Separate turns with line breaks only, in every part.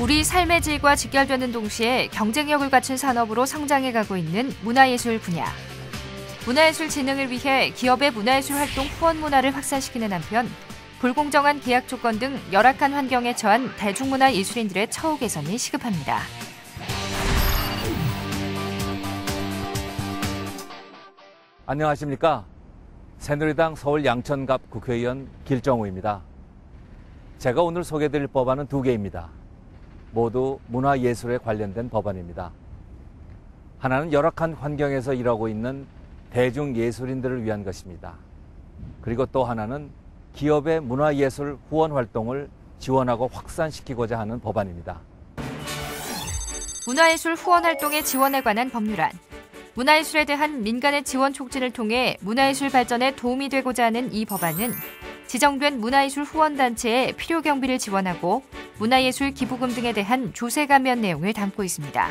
우리 삶의 질과 직결되는 동시에 경쟁력을 갖춘 산업으로 성장해가고 있는 문화예술 분야. 문화예술 진흥을 위해 기업의 문화예술 활동 후원 문화를 확산시키는 한편 불공정한 계약 조건 등 열악한 환경에 처한 대중문화 예술인들의 처우 개선이 시급합니다.
안녕하십니까. 새누리당 서울 양천갑 국회의원 길정우입니다. 제가 오늘 소개드릴 법안은 두 개입니다. 모두 문화예술에 관련된 법안입니다. 하나는 열악한 환경에서 일하고 있는 대중예술인들을 위한 것입니다. 그리고 또 하나는 기업의 문화예술 후원 활동을 지원하고 확산시키고자 하는 법안입니다.
문화예술 후원 활동의 지원에 관한 법률안. 문화예술에 대한 민간의 지원 촉진을 통해 문화예술 발전에 도움이 되고자 하는 이 법안은 지정된 문화예술 후원단체의 필요 경비를 지원하고 문화예술 기부금 등에 대한 조세 감면 내용을 담고 있습니다.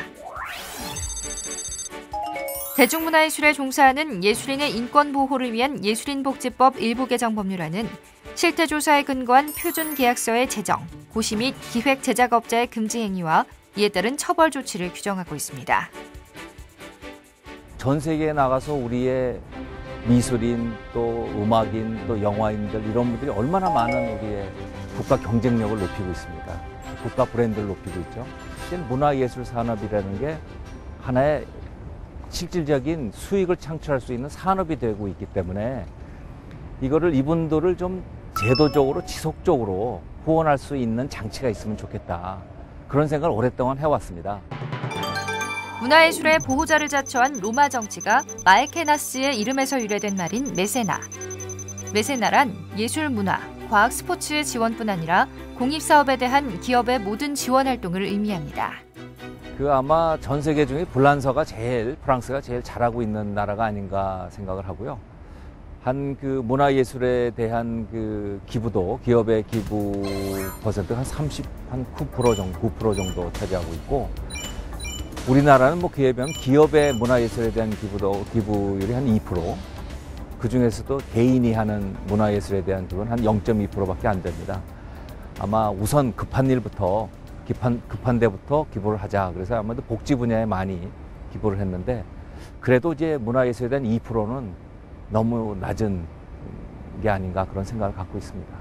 대중문화예술에 종사하는 예술인의 인권 보호를 위한 예술인복지법 일부 개정 법률안은 실태조사에 근거한 표준계약서의 제정, 고시 및 기획 제작업자의 금지 행위와 이에 따른 처벌 조치를 규정하고 있습니다.
전 세계에 나가서 우리의 미술인, 또 음악인, 또 영화인들 이런 분들이 얼마나 많은 우리의 국가 경쟁력을 높이고 있습니까? 국가 브랜드를 높이고 있죠. 문화예술 산업이라는 게 하나의 실질적인 수익을 창출할 수 있는 산업이 되고 있기 때문에 이거를 이분들을 좀 제도적으로 지속적으로 후원할 수 있는 장치가 있으면 좋겠다. 그런 생각을 오랫동안 해왔습니다.
문화예술의 보호자를 자처한 로마 정치가 마에케나스의 이름에서 유래된 말인 메세나. 메세나란 예술, 문화, 과학, 스포츠의 지원뿐 아니라 공익사업에 대한 기업의 모든 지원 활동을 의미합니다.
아마 전 세계 중에 프랑스가 제일 잘하고 있는 나라가 아닌가 생각을 하고요. 문화예술에 대한 기부도 기업의 기부 퍼센트 한 9% 정도 차지하고 있고, 우리나라는 그에 비하면 기업의 문화예술에 대한 기부율이 한 2%, 그 중에서도 개인이 하는 문화예술에 대한 기부는 한 0.2%밖에 안 됩니다. 아마 우선 급한 데부터 기부를 하자. 그래서 아마도 복지 분야에 많이 기부를 했는데, 그래도 이제 문화예술에 대한 2%는 너무 낮은 게 아닌가 그런 생각을 갖고 있습니다.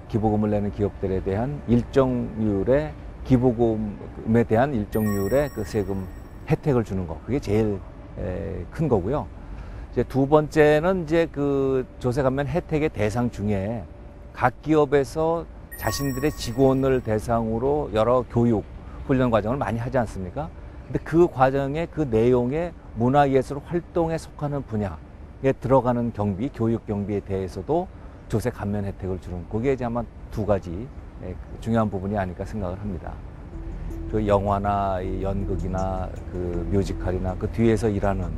기부금을 내는 기업들에 대한 기부금에 대한 일정률의 세금 혜택을 주는 거, 그게 제일 큰 거고요. 이제 두 번째는 조세 감면 혜택의 대상 중에 각 기업에서 자신들의 직원을 대상으로 여러 교육, 훈련 과정을 많이 하지 않습니까? 근데 그 과정의 그 내용에 문화예술 활동에 속하는 분야에 들어가는 경비, 교육 경비에 대해서도 조세 감면 혜택을 주는, 그게 이제 아마 두 가지 중요한 부분이 아닐까 생각을 합니다. 영화나 연극이나 뮤지컬이나 그 뒤에서 일하는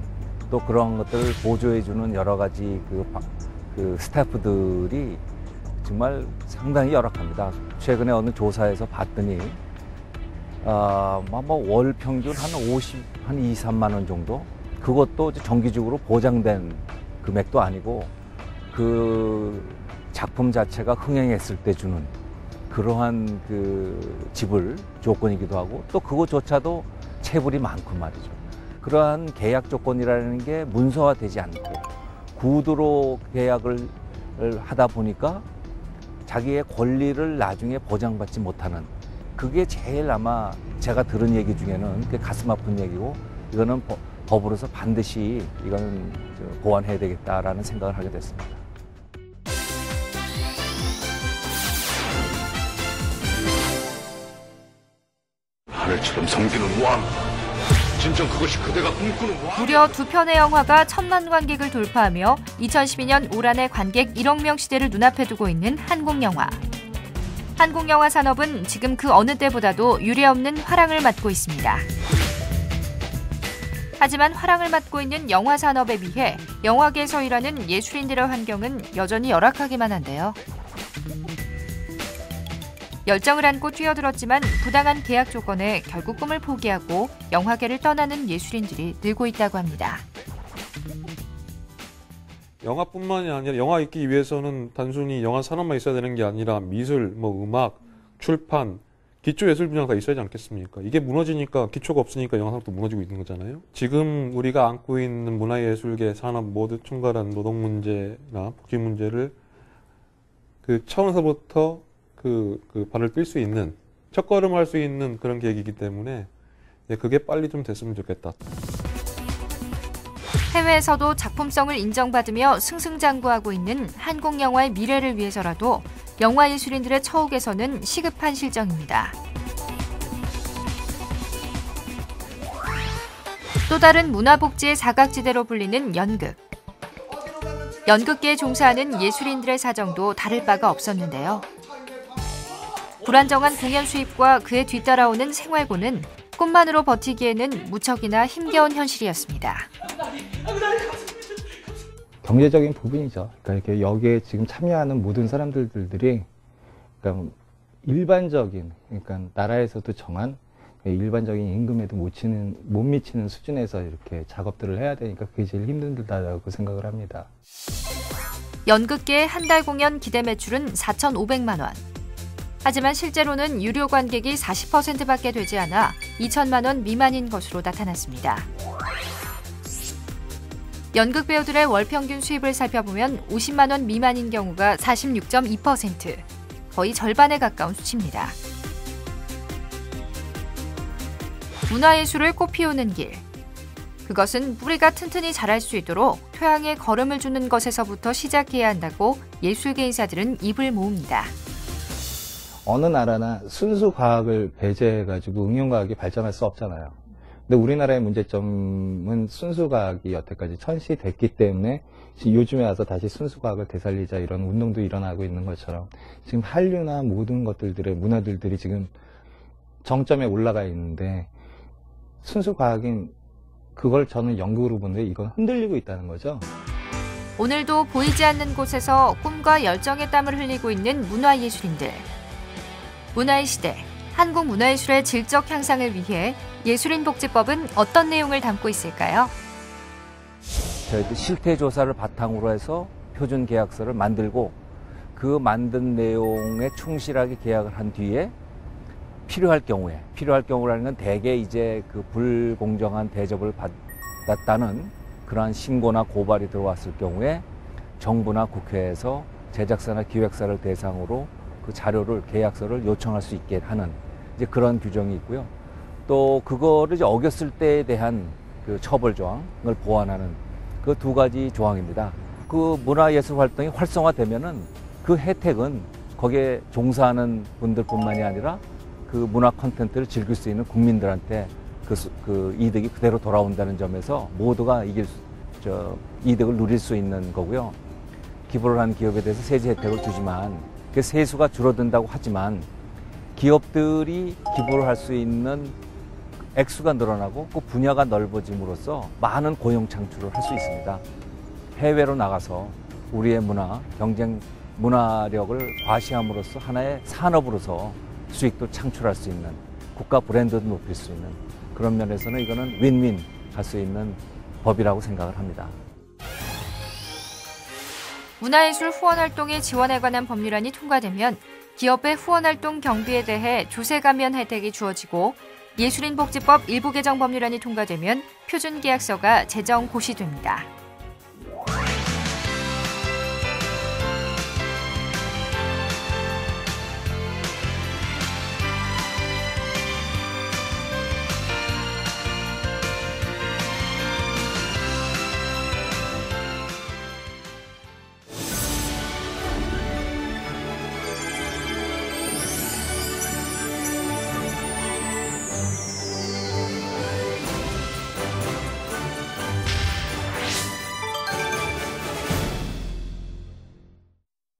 또 그런 것들을 보조해주는 여러 가지 스태프들이 정말 상당히 열악합니다. 최근에 어느 조사에서 봤더니 월 평균 한 2, 3만 원 정도? 그것도 정기적으로 보장된 금액도 아니고 작품 자체가 흥행했을 때 주는 그러한 지불 조건이기도 하고, 또 그것조차도 체불이 많고 말이죠. 그러한 계약 조건이라는 게 문서화되지 않고 구두로 계약을 하다 보니까 자기의 권리를 나중에 보장받지 못하는, 그게 제일 아마 제가 들은 얘기 중에는 가슴 아픈 얘기고, 이거는 법으로서 반드시 이거는 보완해야 되겠다라는 생각을 하게 됐습니다.
하늘처럼 섬기는 왕, 진정 그것이 그대가 꿈꾸는 왕.
무려 2편의 영화가 1,000만 관객을 돌파하며 2012년 올 한해 관객 1억 명 시대를 눈앞에 두고 있는 한국 영화. 한국 영화 산업은 지금 그 어느 때보다도 유례없는 화랑을 맞고 있습니다. 하지만 화랑을 맞고 있는 영화 산업에 비해 영화계에서 일하는 예술인들의 환경은 여전히 열악하기만 한데요. 열정을 안고 뛰어들었지만 부당한 계약 조건에 결국 꿈을 포기하고 영화계를 떠나는 예술인들이 늘고 있다고 합니다.
영화뿐만이 아니라 영화 있기 위해서는 단순히 영화 산업만 있어야 되는 게 아니라 미술, 음악, 출판, 기초 예술 분야가 다 있어야지 않겠습니까? 이게 무너지니까 기초가 없으니까 영화산업도 무너지고 있는 거잖아요. 지금 우리가 안고 있는 문화예술계 산업 모두 총괄한 노동 문제나 복지 문제를 그 차원에서부터 그 발을 띨 수 있는 첫걸음할 수 있는 그런 계획이기 때문에 그게 빨리 좀 됐으면 좋겠다.
해외에서도 작품성을 인정받으며 승승장구하고 있는 한국 영화의 미래를 위해서라도 영화예술인들의 처우 개선은 시급한 실정입니다. 또 다른 문화복지의 사각지대로 불리는 연극. 연극계에 종사하는 예술인들의 사정도 다를 바가 없었는데요. 불안정한 공연 수입과 그에 뒤따라오는 생활고는 꿈만으로 버티기에는 무척이나 힘겨운 현실이었습니다.
경제적인 부분이죠. 그러니까 이렇게 여기에 지금 참여하는 모든 사람들이 그러니까 일반적인, 그러니까 나라에서도 정한 일반적인 임금에도 못 미치는 수준에서 이렇게 작업들을 해야 되니까 그게 제일 힘들다고 생각을 합니다.
연극계의 한 달 공연 기대 매출은 4,500만 원. 하지만 실제로는 유료 관객이 40%밖에 되지 않아 2천만 원 미만인 것으로 나타났습니다. 연극 배우들의 월 평균 수입을 살펴보면 50만 원 미만인 경우가 46.2%, 거의 절반에 가까운 수치입니다. 문화예술을 꽃피우는 길. 그것은 뿌리가 튼튼히 자랄 수 있도록 토양에 거름을 주는 것에서부터 시작해야 한다고 예술계 인사들은 입을 모읍니다.
어느 나라나 순수 과학을 배제해가지고 응용과학이 발전할 수 없잖아요. 근데 우리나라의 문제점은 순수 과학이 여태까지 천시됐기 때문에 요즘에 와서 다시 순수 과학을 되살리자 이런 운동도 일어나고 있는 것처럼 지금 한류나 모든 것들의 문화들이 지금 정점에 올라가 있는데 순수 과학인 그걸 저는 연극으로 보는데 이건 흔들리고 있다는 거죠.
오늘도 보이지 않는 곳에서 꿈과 열정의 땀을 흘리고 있는 문화예술인들. 문화의 시대, 한국 문화예술의 질적 향상을 위해 예술인복지법은 어떤 내용을 담고 있을까요?
저희도 실태조사를 바탕으로 해서 표준계약서를 만들고 그 만든 내용에 충실하게 계약을 한 뒤에 필요할 경우라는 건 대개 이제 그 불공정한 대접을 받았다는 그러한 신고나 고발이 들어왔을 경우에 정부나 국회에서 제작사나 기획사를 대상으로 그 자료를, 계약서를 요청할 수 있게 하는 이제 그런 규정이 있고요. 또 그거를 이제 어겼을 때에 대한 그 처벌 조항을 보완하는 그 두 가지 조항입니다. 그 문화예술 활동이 활성화되면은 그 혜택은 거기에 종사하는 분들뿐만이 아니라 그 문화 콘텐츠를 즐길 수 있는 국민들한테 그 이득이 그대로 돌아온다는 점에서 모두가 이득을 누릴 수 있는 거고요. 기부를 한 기업에 대해서 세제 혜택을 주지만 그 세수가 줄어든다고 하지만 기업들이 기부를 할 수 있는 액수가 늘어나고 그 분야가 넓어짐으로써 많은 고용 창출을 할 수 있습니다. 해외로 나가서 우리의 문화력을 과시함으로써 하나의 산업으로서 수익도 창출할 수 있는, 국가 브랜드도 높일 수 있는 그런 면에서는 이거는 윈윈 할 수 있는 법이라고 생각을 합니다.
문화예술 후원활동의 지원에 관한 법률안이 통과되면 기업의 후원활동 경비에 대해 조세 감면 혜택이 주어지고 예술인복지법 일부 개정 법률안이 통과되면 표준계약서가 제정 고시됩니다.